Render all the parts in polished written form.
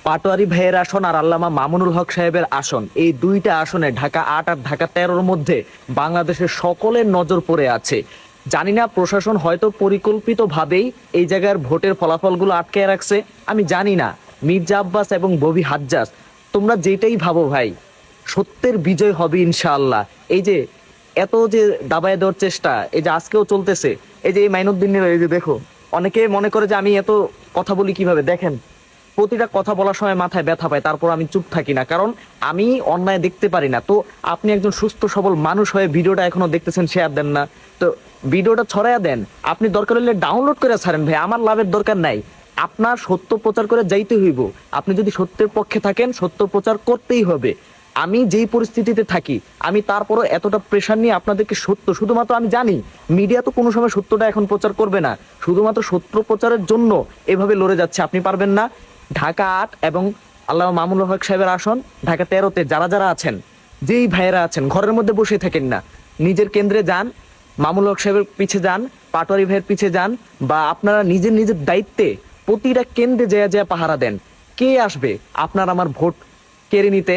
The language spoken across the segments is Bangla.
পাটোয়ারি ভাইয়ের আসন আর আল্লামা মামুনুল হক সাহেবের আসন, এই দুইটা আসনে ঢাকা ৮ আর ঢাকা ১৩-র মধ্যে বাংলাদেশের সকলের নজর পড়ে আছে। জানি না প্রশাসন হয়তো পরিকল্পিতভাবেই এই জায়গার ভোটের ফলাফলগুলো আটকে রাখছে, আমি জানি না। মির্জা আব্বাস এবং ববি হাজ্জাজ, তোমরা যেটাই ভাবো ভাই, সত্যের বিজয় হবে ইনশাআল্লাহ। এই যে এত যে দাবায় দেওয়ার চেষ্টা, এই যে আজকেও চলতেছে, এই যে এই মাইনুদ্দিনের, এই যে দেখো, অনেকে মনে করে যে আমি এত কথা বলি কিভাবে, দেখেন প্রতিটা কথা বলার সময় মাথায় ব্যথা পায়, তারপর আমি চুপ থাকি না, কারণ আমি অন্যায় দেখতে পারি না। তো আপনি একজন সুস্থ সবল মানুষ হয়ে ভিডিওটা এখনো দেখতেছেন, শেয়ার দেন না, তো ভিডিওটা ছড়াইয়া দেন। আপনি দরকার হলে ডাউনলোড করে ছাড়েন ভাই, আমার লাভের দরকার নাই। আপনার সত্য প্রচার করে যাইতে হইব। আপনি যদি সত্যের পক্ষে থাকেন, সত্য প্রচার করতেই হবে। আমি যেই পরিস্থিতিতে থাকি, আমি তারপরও এতটা প্রেশার নিয়ে আপনাদেরকে সত্য, শুধুমাত্র আমি জানি মিডিয়া তো কোনো সময় সত্যটা এখন প্রচার করবে না, শুধুমাত্র সত্য প্রচারের জন্য এভাবে লড়ে যাচ্ছে। আপনি পারবেন না। ঢাকা ৮ এবং আল্লামা মামুনুল হক সাহেবের আসন, ঢাকা ১৩-তে যারা যারা আছেন, যেই ভাইয়েরা আছেন, ঘরের মধ্যে বসে থাকেন না, নিজের কেন্দ্রে যান, মামুনুল হক সাহেবের পিছে যান, পাটোয়ারি ভাইয়ের পিছে যান, বা আপনারা নিজের নিজের দায়িত্বে প্রতিটা কেন্দ্রে যেয়া যেয়া পাহারা দেন। কে আসবে আপনার আমার ভোট কেড়ে নিতে?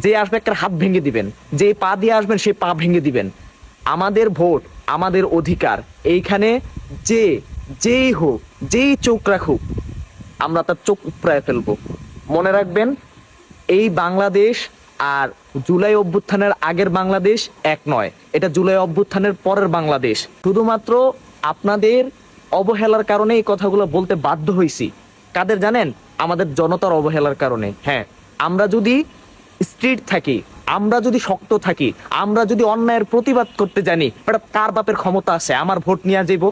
যে আসবে একটা হাত ভেঙে দিবেন, যে পা দিয়ে আসবেন সে পা ভেঙে দিবেন। আমাদের ভোট আমাদের অধিকার, এইখানে যে যেই হোক, যেই চোখ রাখুক, আমরা তার চোখ উপড়ায় ফেলবো। মনে রাখবেন, এই বাংলাদেশ আর জুলাই অভ্যুত্থানের আগের বাংলাদেশ এক নয়, এটা জুলাই অভ্যুত্থানের পরের বাংলাদেশ। শুধুমাত্র আপনাদের অবহেলার কারণে এই কথাগুলো বলতে বাধ্য হয়েছি। কাদের জানেন? আমাদের জনতার অবহেলার কারণে। হ্যাঁ, আমরা যদি স্ট্রিট থাকি, আমরা যদি শক্ত থাকি, আমরা যদি অন্যায়ের প্রতিবাদ করতে জানি, এটা কার বাপের ক্ষমতা আছে আমার ভোট নিয়ে যাইব?